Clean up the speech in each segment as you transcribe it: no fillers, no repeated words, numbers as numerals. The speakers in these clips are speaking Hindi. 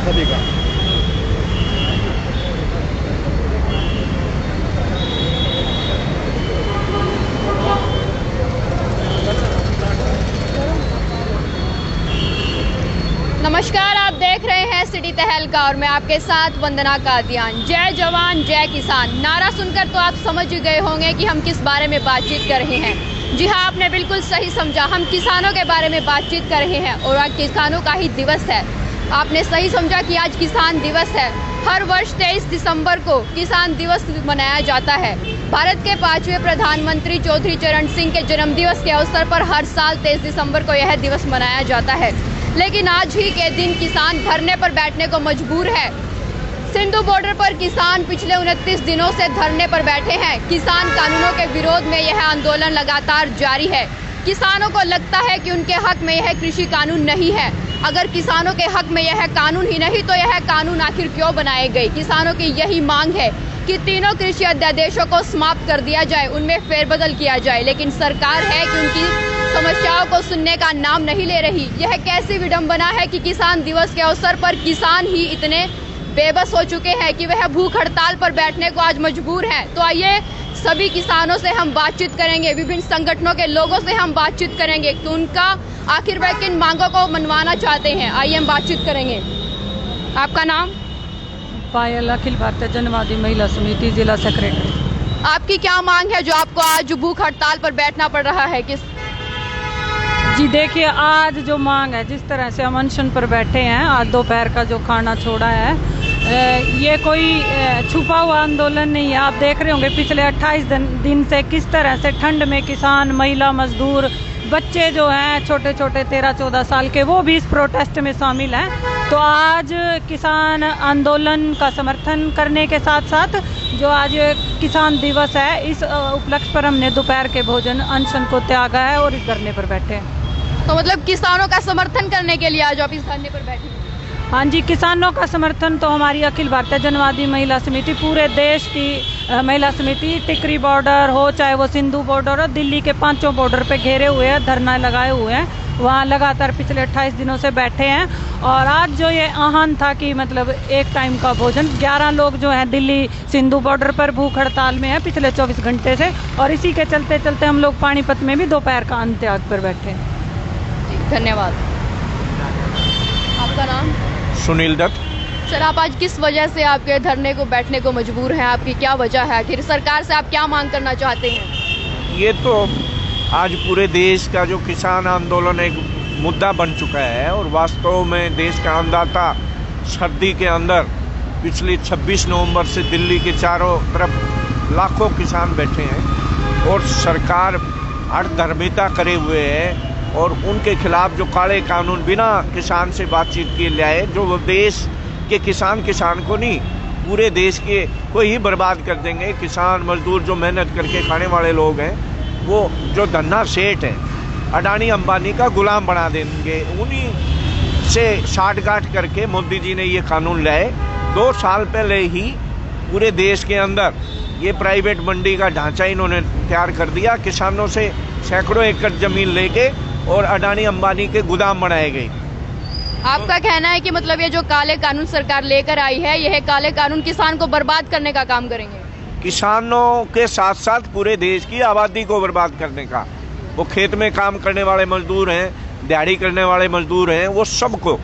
सभी का। नमस्कार, आप देख रहे हैं सिटी तहलका और मैं आपके साथ वंदना कादियान। जय जवान जय किसान नारा सुनकर तो आप समझ ही गए होंगे कि हम किस बारे में बातचीत कर रहे हैं। जी हाँ, आपने बिल्कुल सही समझा, हम किसानों के बारे में बातचीत कर रहे हैं और आज किसानों का ही दिवस है। आपने सही समझा कि आज किसान दिवस है। हर वर्ष 23 दिसंबर को किसान दिवस मनाया जाता है। भारत के 5वें प्रधानमंत्री चौधरी चरण सिंह के जन्मदिवस के अवसर पर हर साल 23 दिसंबर को यह दिवस मनाया जाता है। लेकिन आज ही के दिन किसान धरने पर बैठने को मजबूर है। सिंधु बॉर्डर पर किसान पिछले 29 दिनों से धरने पर बैठे हैं। किसान कानूनों के विरोध में यह आंदोलन लगातार जारी है। किसानों को लगता है कि उनके हक में यह कृषि कानून नहीं है। अगर किसानों के हक में यह कानून ही नहीं तो यह कानून आखिर क्यों बनाए गए। किसानों की यही मांग है कि तीनों कृषि अध्यादेशों को समाप्त कर दिया जाए, उनमें फेरबदल किया जाए। लेकिन सरकार है कि उनकी समस्याओं को सुनने का नाम नहीं ले रही। यह कैसी विडंबना है कि किसान दिवस के अवसर पर किसान ही इतने बेबस हो चुके हैं कि वह भूख हड़ताल पर बैठने को आज मजबूर हैं। तो आइए सभी किसानों से हम बातचीत करेंगे, विभिन्न संगठनों के लोगों से हम बातचीत करेंगे कि उनका आखिर वह किन मांगों को मनवाना चाहते हैं। आइए हम बातचीत करेंगे। आपका नाम? पायल, अखिल भारतीय जनवादी महिला समिति, जिला सेक्रेटरी। आपकी क्या मांग है जो आपको आज भूख हड़ताल पर बैठना पड़ रहा है? जी देखिए, आज जो मांग है, जिस तरह से हम अनशन पर बैठे हैं, आज दोपहर का जो खाना छोड़ा है, ये कोई छुपा हुआ आंदोलन नहीं है। आप देख रहे होंगे पिछले 28 दिन से किस तरह से ठंड में किसान, महिला, मजदूर, बच्चे जो हैं छोटे छोटे 13-14 साल के, वो भी इस प्रोटेस्ट में शामिल हैं। तो आज किसान आंदोलन का समर्थन करने के साथ साथ जो आज किसान दिवस है, इस उपलक्ष्य पर हमने दोपहर के भोजन अनशन को त्यागा है और इस धरने पर बैठे हैं। तो मतलब किसानों का समर्थन करने के लिए आज आप इस धरने पर बैठे हैं? हाँ जी, किसानों का समर्थन तो हमारी अखिल भारतीय जनवादी महिला समिति, पूरे देश की महिला समिति, टिकरी बॉर्डर हो चाहे वो सिंधु बॉर्डर हो, दिल्ली के 5 बॉर्डर पे घेरे हुए हैं, धरना लगाए हुए हैं, वहाँ लगातार पिछले 28 दिनों से बैठे हैं। और आज जो ये आह्वान था कि मतलब एक टाइम का भोजन, 11 लोग जो हैं दिल्ली सिंधु बॉर्डर पर भूख हड़ताल में हैं पिछले 24 घंटे से, और इसी के चलते चलते हम लोग पानीपत में भी दोपहर का अन्न त्याग पर बैठे हैं। धन्यवाद। आपका नाम? सुनील दत्त। सर, आप आज किस वजह से आपके धरने को बैठने को मजबूर हैं? आपकी क्या वजह है? आखिर सरकार से आप क्या मांग करना चाहते हैं? ये तो आज पूरे देश का जो किसान आंदोलन एक मुद्दा बन चुका है और वास्तव में देश का अन्नदाता सर्दी के अंदर पिछली 26 नवंबर से दिल्ली के चारों तरफ लाखों किसान बैठे हैं और सरकार हठधर्मिता करे हुए है और उनके खिलाफ जो काले कानून बिना किसान से बातचीत किए लाए, जो वो देश के किसान को नहीं पूरे देश के को ही बर्बाद कर देंगे। किसान मजदूर जो मेहनत करके खाने वाले लोग हैं, वो जो धन्ना सेठ है, अडानी अंबानी का गुलाम बना देंगे। उन्हीं से साठगांठ करके मोदी जी ने ये कानून लाए। 2 साल पहले ही पूरे देश के अंदर ये प्राइवेट मंडी का ढांचा इन्होंने तैयार कर दिया। किसानों से सैकड़ों एकड़ जमीन लेके और अडानी अंबानी के गोदाम बनाए गए। आपका कहना है कि मतलब ये जो काले कानून सरकार लेकर आई है, यह काले कानून किसान को बर्बाद करने का काम करेंगे? किसानों के साथ साथ पूरे देश की आबादी को बर्बाद करने का। वो खेत में काम करने वाले मजदूर हैं, दिहाड़ी करने वाले मजदूर हैं, वो सबको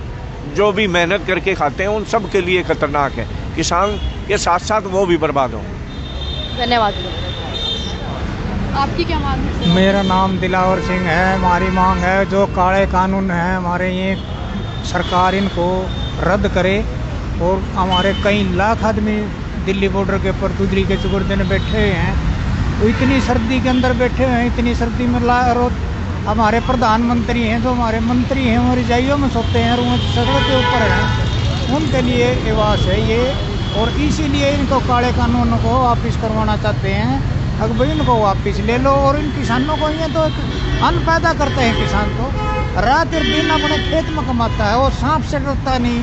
जो भी मेहनत करके खाते हैं, उन सब के लिए खतरनाक है। किसान के साथ साथ वो भी बर्बाद होंगे। धन्यवाद। आपकी क्या मांग है? मेरा नाम दिलावर सिंह है। हमारी मांग है जो काले कानून हैं हमारे, ये सरकार इनको रद्द करे। और हमारे कई लाख आदमी दिल्ली बॉर्डर के ऊपर तुदरी के चुगुर्दे में बैठे हुए हैं, वो इतनी सर्दी के अंदर बैठे हुए हैं, इतनी सर्दी में और हमारे प्रधानमंत्री हैं, जो हमारे मंत्री हैं, वो रजाइयों में सोते हैं और वो सड़क के ऊपर हैं। उनके लिए आवास है ये, और इसीलिए इनको काले कानूनों को वापस करवाना चाहते हैं। अगर भाई इनको वापस ले लो। और इन किसानों को, ये तो अन्न पैदा करते हैं किसान, तो रात और दिन अपने खेत में कमाता है। वो सांप से डरता नहीं,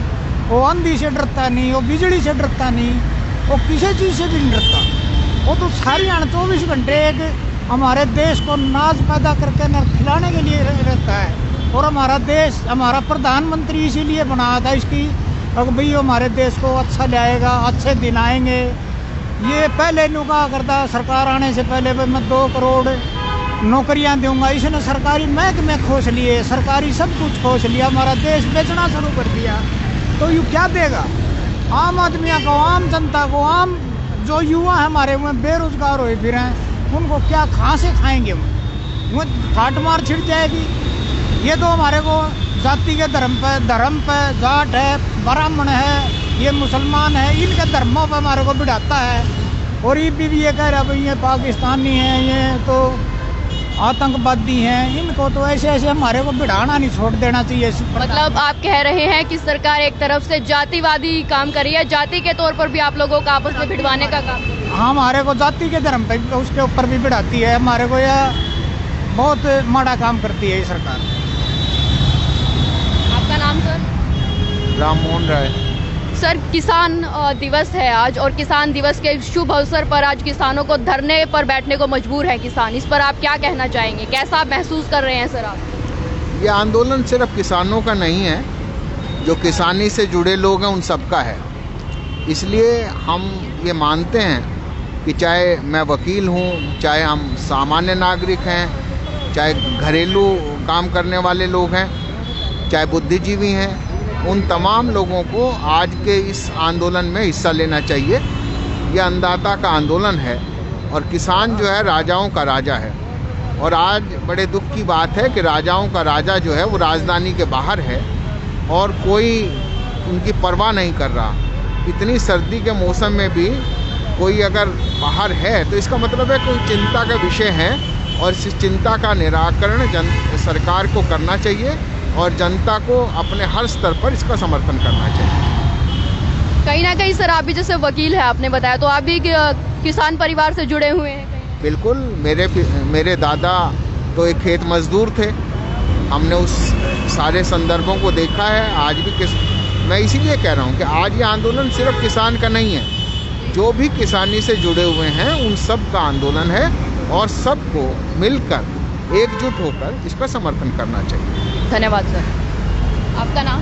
वो आंधी से डरता नहीं, वो बिजली से डरता नहीं, वो किसी चीज़ से भी नहीं डरता। वो तो सारी 24 घंटे एक हमारे देश को नाज पैदा करके न खिलाने के लिए रहता है। और हमारा देश, हमारा प्रधानमंत्री इसीलिए बनाया था, इसकी अब भाई हमारे देश को अच्छा लाएगा, अच्छे दिन आएंगे। ये पहले नु कहा करता सरकार आने से पहले भाई मैं 2 करोड़ नौकरियां दूंगा, इसने सरकारी महकमे खोस लिए, सरकारी सब कुछ खोस लिया, हमारा देश बेचना शुरू कर दिया। तो ये क्या देगा आम आदमियों को, आम जनता को, आम जो युवा है हमारे वो बेरोजगार हुए फिर हैं, उनको क्या कहाँ से खाएंगे वो फाट मार छिड़ जाएगी। ये तो हमारे को जाति के धर्म पे जाट है, ब्राह्मण है, ये मुसलमान है, इनके धर्मों पे हमारे को बिठाता है। और ये भी ये कह रहा भाई ये पाकिस्तानी हैं, ये तो आतंकवादी हैं, इनको तो ऐसे ऐसे हमारे को बिठाना नहीं, छोड़ देना चाहिए। मतलब आप कह रहे हैं कि सरकार एक तरफ से जातिवादी काम कर रही है, जाति के तौर पर भी आप लोगों को आपस में भिड़वाने का काम। हाँ, हमारे को जाति के धर्म पे उसके ऊपर भी बिठाती है, हमारे को यह बहुत माड़ा काम करती है ये सरकार। आपका नाम सर? राम मोहन राय। सर, किसान दिवस है आज और किसान दिवस के शुभ अवसर पर आज किसानों को धरने पर बैठने को मजबूर है किसान, इस पर आप क्या कहना चाहेंगे? कैसा आप महसूस कर रहे हैं सर आप? ये आंदोलन सिर्फ किसानों का नहीं है, जो किसानी से जुड़े लोग हैं उन सबका है। इसलिए हम ये मानते हैं कि चाहे मैं वकील हूँ, चाहे हम सामान्य नागरिक हैं, चाहे घरेलू काम करने वाले लोग हैं, चाहे बुद्धिजीवी हैं, उन तमाम लोगों को आज के इस आंदोलन में हिस्सा लेना चाहिए। ये अन्नदाता का आंदोलन है और किसान जो है राजाओं का राजा है। और आज बड़े दुख की बात है कि राजाओं का राजा जो है वो राजधानी के बाहर है और कोई उनकी परवाह नहीं कर रहा। इतनी सर्दी के मौसम में भी कोई अगर बाहर है तो इसका मतलब है कोई चिंता का विषय है और इस चिंता का निराकरण सरकार को करना चाहिए और जनता को अपने हर स्तर पर इसका समर्थन करना चाहिए। कहीं ना कहीं सर आप भी जैसे वकील है, आपने बताया, तो आप भी किसान परिवार से जुड़े हुए हैं कहीं? बिल्कुल, मेरे दादा तो एक खेत मजदूर थे। हमने उस सारे संदर्भों को देखा है। आज भी मैं इसीलिए कह रहा हूँ कि आज ये आंदोलन सिर्फ किसान का नहीं है, जो भी किसानी से जुड़े हुए हैं उन सब का आंदोलन है और सबको मिलकर एकजुट होकर इसका समर्थन करना चाहिए। धन्यवाद सर। आपका नाम?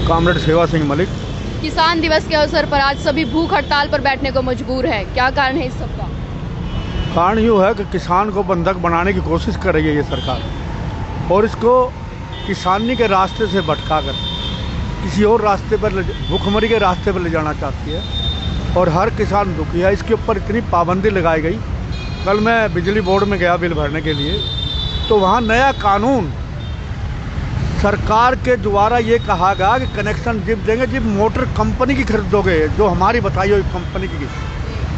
कामरेड सेवा सिंह मलिक। किसान दिवस के अवसर पर आज सभी भूख हड़ताल पर बैठने को मजबूर है, क्या कारण है इस सब का? कारण यूँ है कि किसान को बंधक बनाने की कोशिश कर रही है ये सरकार और इसको किसानी के रास्ते से भटका कर किसी और रास्ते पर भूखमरी के रास्ते पर ले जाना चाहती है और हर किसान दुखी है। इसके ऊपर इतनी पाबंदी लगाई गई। कल मैं बिजली बोर्ड में गया बिल भरने के लिए, तो वहाँ नया कानून सरकार के द्वारा ये कहा गया कि कनेक्शन जब देंगे जब मोटर कंपनी की खरीदोगे, जो हमारी बताई हुई कंपनी की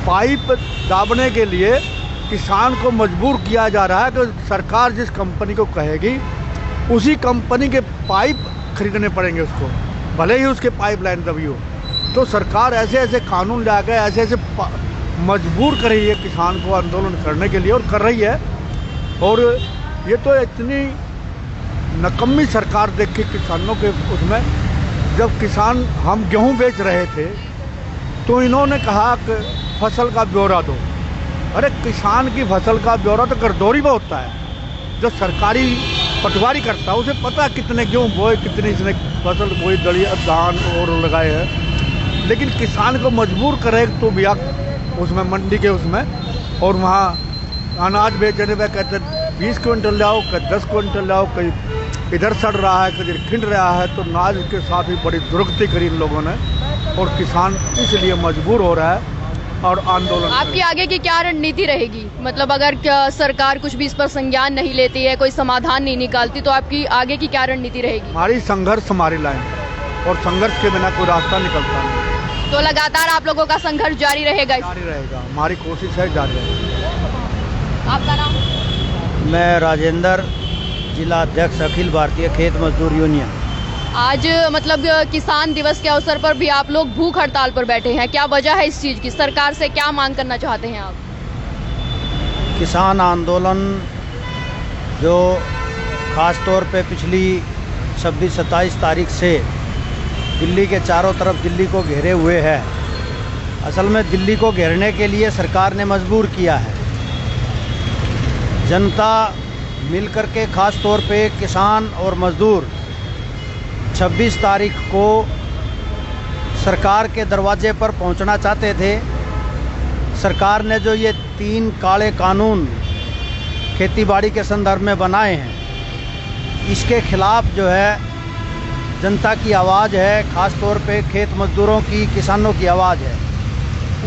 पाइप दाबने के लिए किसान को मजबूर किया जा रहा है कि सरकार जिस कंपनी को कहेगी उसी कंपनी के पाइप खरीदने पड़ेंगे उसको, भले ही उसके पाइपलाइन दबी हो। तो सरकार ऐसे ऐसे कानून ला के ऐसे ऐसे मजबूर कर रही है किसान को आंदोलन करने के लिए और कर रही है। और ये तो इतनी नकम्मी सरकार देख के किसानों के उसमें, जब किसान हम गेहूं बेच रहे थे तो इन्होंने कहा कि फसल का ब्यौरा दो। अरे किसान की फसल का ब्यौरा तो गरदौरी में होता है, जो सरकारी पटवारी करता है उसे पता कितने गेहूँ बोए, कितनी इसने फसल बोई, दलिया धान और लगाए हैं। लेकिन किसान को मजबूर करे तो भी उसमें मंडी के उसमें, और वहाँ अनाज बेचने में कहते 20 क्विंटल लाओ, कहीं 10 क्विंटल लाओ, कहीं इधर सड़ रहा है, कहीं खिंड रहा है। तो नाज के साथ भी बड़ी दुर्गति करी इन लोगों ने और किसान इसलिए मजबूर हो रहा है और आंदोलन। आपकी आगे की क्या रणनीति रहेगी? मतलब अगर सरकार कुछ भी इस पर संज्ञान नहीं लेती है, कोई समाधान नहीं निकालती, तो आपकी आगे की क्या रणनीति रहेगी? हमारी संघर्ष हमारी लाइन और संघर्ष के बिना कोई रास्ता निकलता नहीं। तो लगातार आप लोगों का संघर्ष जारी रहेगा? जारी रहेगा, हमारी कोशिश है जारी रहेगा। आपका नाम? मैं राजेंद्र, जिला अध्यक्ष अखिल भारतीय खेत मजदूर यूनियन। आज मतलब किसान दिवस के अवसर पर भी आप लोग भूख हड़ताल पर बैठे हैं, क्या वजह है इस चीज़ की? सरकार से क्या मांग करना चाहते हैं आप? किसान आंदोलन जो ख़ास तौर पे पिछली 26-27 तारीख से दिल्ली के चारों तरफ दिल्ली को घेरे हुए है, असल में दिल्ली को घेरने के लिए सरकार ने मजबूर किया है। जनता मिलकर के ख़ास तौर पे किसान और मज़दूर 26 तारीख को सरकार के दरवाजे पर पहुंचना चाहते थे। सरकार ने जो ये 3 काले कानून खेतीबाड़ी के संदर्भ में बनाए हैं, इसके खिलाफ जो है जनता की आवाज़ है, ख़ास तौर पे खेत मज़दूरों की, किसानों की आवाज़ है।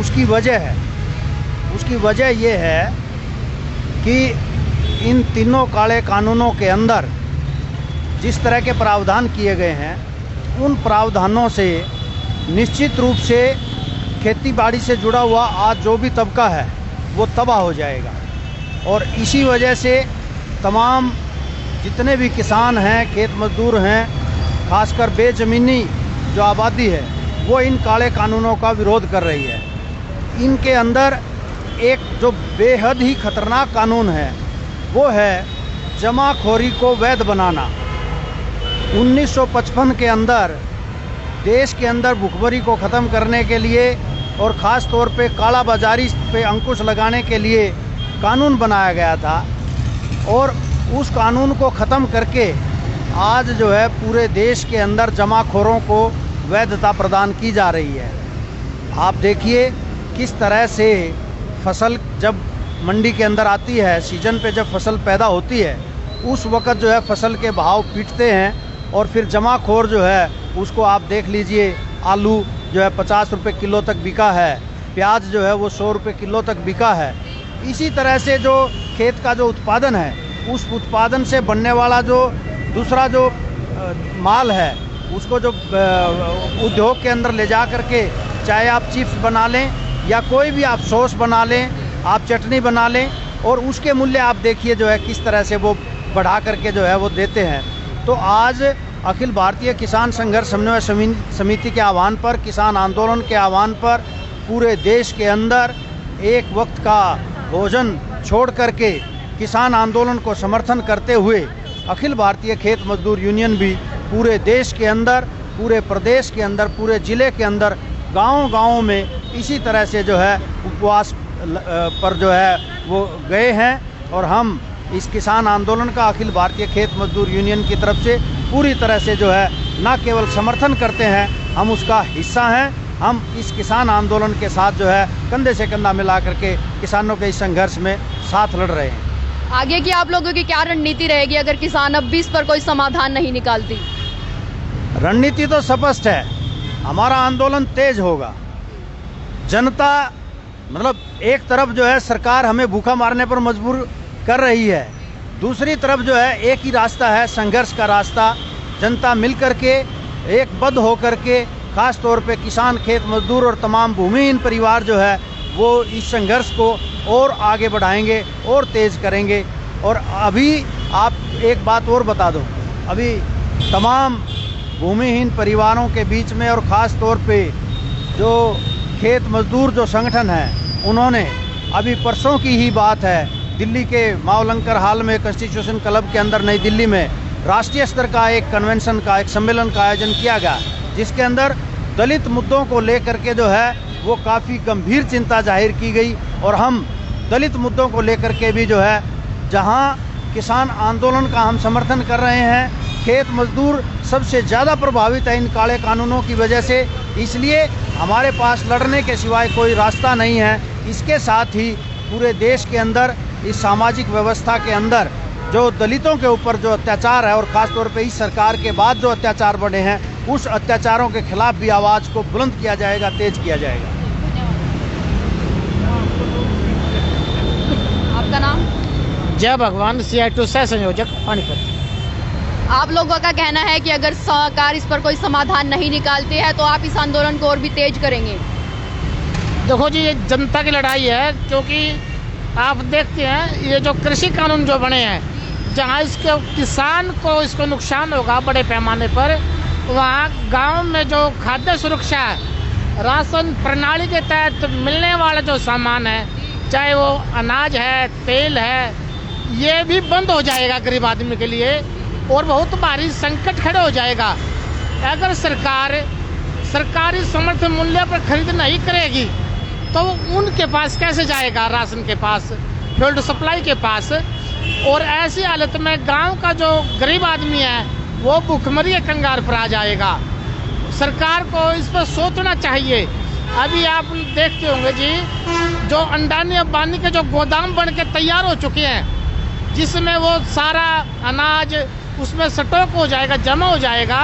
उसकी वजह ये है कि इन तीनों काले कानूनों के अंदर जिस तरह के प्रावधान किए गए हैं, उन प्रावधानों से निश्चित रूप से खेतीबाड़ी से जुड़ा हुआ आज जो भी तबका है वो तबाह हो जाएगा। और इसी वजह से तमाम जितने भी किसान हैं, खेत मज़दूर हैं, खासकर बेज़मीनी जो आबादी है, वो इन काले कानूनों का विरोध कर रही है। इनके अंदर एक जो बेहद ही खतरनाक कानून है वो है जमाखोरी को वैध बनाना। 1955 के अंदर देश के अंदर भुखमरी को ख़त्म करने के लिए और ख़ास तौर पे काला बाजारी पे अंकुश लगाने के लिए कानून बनाया गया था, और उस कानून को ख़त्म करके आज जो है पूरे देश के अंदर जमाखोरों को वैधता प्रदान की जा रही है। आप देखिए किस तरह से फसल जब मंडी के अंदर आती है, सीजन पे जब फसल पैदा होती है, उस वक़्त जो है फसल के भाव पीटते हैं और फिर जमाखोर जो है उसको आप देख लीजिए, आलू जो है 50 रुपये किलो तक बिका है, प्याज जो है वो 100 रुपये किलो तक बिका है। इसी तरह से जो खेत का जो उत्पादन है, उस उत्पादन से बनने वाला जो दूसरा जो माल है, उसको जो उद्योग के अंदर ले जा करके चाहे आप चिप्स बना लें या कोई भी आप सॉस बना लें, आप चटनी बना लें, और उसके मूल्य आप देखिए जो है किस तरह से वो बढ़ा करके जो है वो देते हैं। तो आज अखिल भारतीय किसान संघर्ष समन्वय समिति के आह्वान पर, किसान आंदोलन के आह्वान पर पूरे देश के अंदर एक वक्त का भोजन छोड़ करके किसान आंदोलन को समर्थन करते हुए अखिल भारतीय खेत मजदूर यूनियन भी पूरे देश के अंदर, पूरे प्रदेश के अंदर, पूरे ज़िले के अंदर गांव-गांव में इसी तरह से जो है उपवास पर जो है वो गए हैं। और हम इस किसान आंदोलन का अखिल भारतीय खेत मजदूर यूनियन की तरफ से पूरी तरह से जो है न केवल समर्थन करते हैं, हम उसका हिस्सा हैं। हम इस किसान आंदोलन के साथ जो है कंधे से कंधा मिला करके किसानों के इस संघर्ष में साथ लड़ रहे हैं। आगे की आप लोगों की क्या रणनीति रहेगी अगर किसान अब भी इस पर कोई समाधान नहीं निकालती? रणनीति तो स्पष्ट है, हमारा आंदोलन तेज होगा। जनता मतलब एक तरफ जो है सरकार हमें भूखा मारने पर मजबूर कर रही है, दूसरी तरफ जो है एक ही रास्ता है, संघर्ष का रास्ता। जनता मिल करके एकबद्ध होकर के, खास तौर पे किसान, खेत मजदूर और तमाम भूमिहीन परिवार जो है वो इस संघर्ष को और आगे बढ़ाएंगे और तेज़ करेंगे। और अभी आप एक बात और बता दूं, अभी तमाम भूमिहीन परिवारों के बीच में और ख़ास तौर पे जो खेत मजदूर जो संगठन है, उन्होंने अभी परसों की ही बात है, दिल्ली के मावलंकर हाल में कॉन्स्टिट्यूशन क्लब के अंदर नई दिल्ली में राष्ट्रीय स्तर का एक कन्वेंशन का, एक सम्मेलन का आयोजन किया गया, जिसके अंदर दलित मुद्दों को लेकर के जो है वो काफ़ी गंभीर चिंता जाहिर की गई। और हम दलित मुद्दों को लेकर के भी जो है, जहां किसान आंदोलन का हम समर्थन कर रहे हैं, खेत मजदूर सबसे ज़्यादा प्रभावित है इन काले कानूनों की वजह से, इसलिए हमारे पास लड़ने के सिवाय कोई रास्ता नहीं है। इसके साथ ही पूरे देश के अंदर इस सामाजिक व्यवस्था के अंदर जो दलितों के ऊपर जो अत्याचार है, और ख़ास तौर पे इस सरकार के बाद जो अत्याचार बढ़े हैं, उस अत्याचारों के खिलाफ भी आवाज़ को बुलंद किया जाएगा, तेज किया जाएगा। आपका नाम? जय भगवान, CI2 सह संयोजक पानीपत। आप लोगों का कहना है कि अगर सरकार इस पर कोई समाधान नहीं निकालती है तो आप इस आंदोलन को और भी तेज करेंगे। देखो जी, ये जनता की लड़ाई है, क्योंकि आप देखते हैं ये जो कृषि कानून जो बने हैं, जहाँ इसके किसान को इसको नुकसान होगा बड़े पैमाने पर, वहाँ गांव में जो खाद्य सुरक्षा है, राशन प्रणाली के तहत मिलने वाला जो सामान है, चाहे वो अनाज है, तेल है, ये भी बंद हो जाएगा गरीब आदमी के लिए, और बहुत भारी संकट खड़े हो जाएगा। अगर सरकार सरकारी समर्थन मूल्य पर खरीद नहीं करेगी तो उनके पास कैसे जाएगा, राशन के पास, फील्ड सप्लाई के पास। और ऐसी हालत में गांव का जो गरीब आदमी है वो भूखमरी के कंगार पर आ जाएगा। सरकार को इस पर सोचना चाहिए। अभी आप देखते होंगे जी, जो अंडानी अंबानी के जो गोदाम बन के तैयार हो चुके हैं, जिसमें वो सारा अनाज उसमें स्टॉक हो जाएगा, जमा हो जाएगा।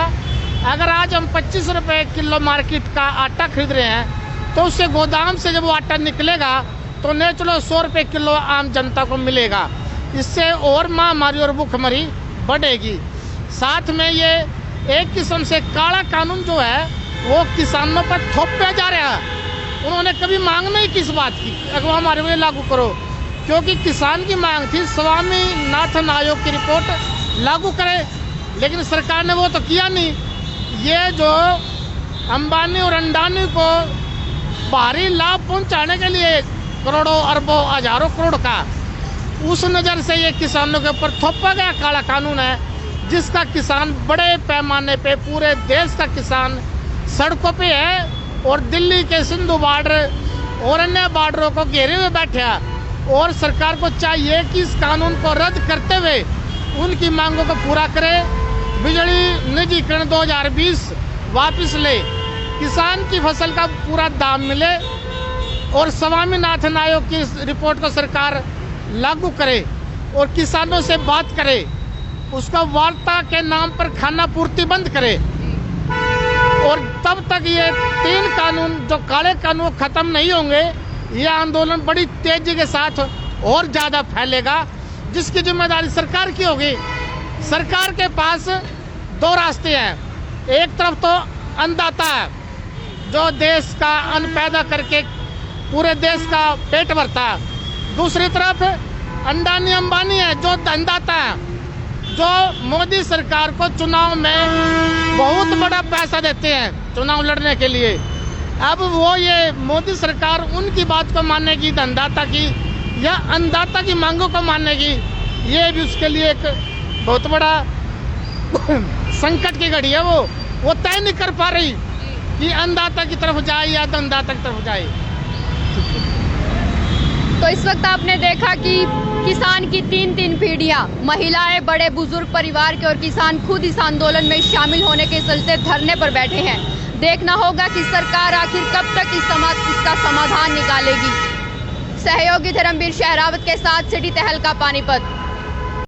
अगर आज हम 25 रुपये किलो मार्केट का आटा खरीद रहे हैं, तो उससे गोदाम से जब वो आटा निकलेगा तो नेचुरल 100 रुपये किलो आम जनता को मिलेगा। इससे और महामारी और भूखमरी बढ़ेगी। साथ में ये एक किस्म से काला कानून जो है वो किसानों पर थोपा जा रहा है। उन्होंने कभी मांग नहीं किस बात की, अगर हमारे लिए लागू करो, क्योंकि किसान की मांग थी स्वामीनाथन आयोग की रिपोर्ट लागू करे, लेकिन सरकार ने वो तो किया नहीं। ये जो अंबानी और अंडानी को भारी लाभ पहुंचाने के लिए करोड़ों अरबों हजारों करोड़ का, उस नज़र से ये किसानों के ऊपर थोपा गया काला कानून है, जिसका किसान बड़े पैमाने पे, पूरे देश का किसान सड़कों पे है और दिल्ली के सिंधु बॉर्डर और अन्य बॉर्डरों को घेरे हुए बैठा। और सरकार को चाहिए कि इस कानून को रद्द करते हुए उनकी मांगों को पूरा करे। बिजली निजीकरण 2020 वापस ले, किसान की फसल का पूरा दाम मिले और स्वामीनाथन आयोग की रिपोर्ट को सरकार लागू करे और किसानों से बात करे, उसका वार्ता के नाम पर खाना पूर्ति बंद करे। और तब तक ये 3 कानून जो काले कानून खत्म नहीं होंगे, ये आंदोलन बड़ी तेजी के साथ और ज़्यादा फैलेगा, जिसकी जिम्मेदारी सरकार की होगी। सरकार के पास 2 रास्ते हैं। एक तरफ तो अन्नदाता है, जो देश का अन्न पैदा करके पूरे देश का पेट भरता है। दूसरी तरफ अंडानी अंबानी है, जो धनदाता है, जो मोदी सरकार को चुनाव में बहुत बड़ा पैसा देते हैं चुनाव लड़ने के लिए। अब वो ये मोदी सरकार उनकी बात को मानेगी, धनदाता की, या अन्नदाता की मांगों को मानेगी, ये भी उसके लिए एक बहुत बड़ा संकट की घड़ी है। वो तय नहीं कर पा रही कि अन्नदाता की तरफ जाए या धनदाता की तरफ जाए। तो इस वक्त आपने देखा कि किसान की 3 पीढ़ियां, महिलाएं, बड़े बुजुर्ग परिवार के और किसान खुद इस आंदोलन में शामिल होने के चलते धरने पर बैठे हैं। देखना होगा कि सरकार आखिर कब तक इसका समाधान निकालेगी। सहयोगी धर्मवीर शहरावत के साथ सिटी तहलका पानीपत।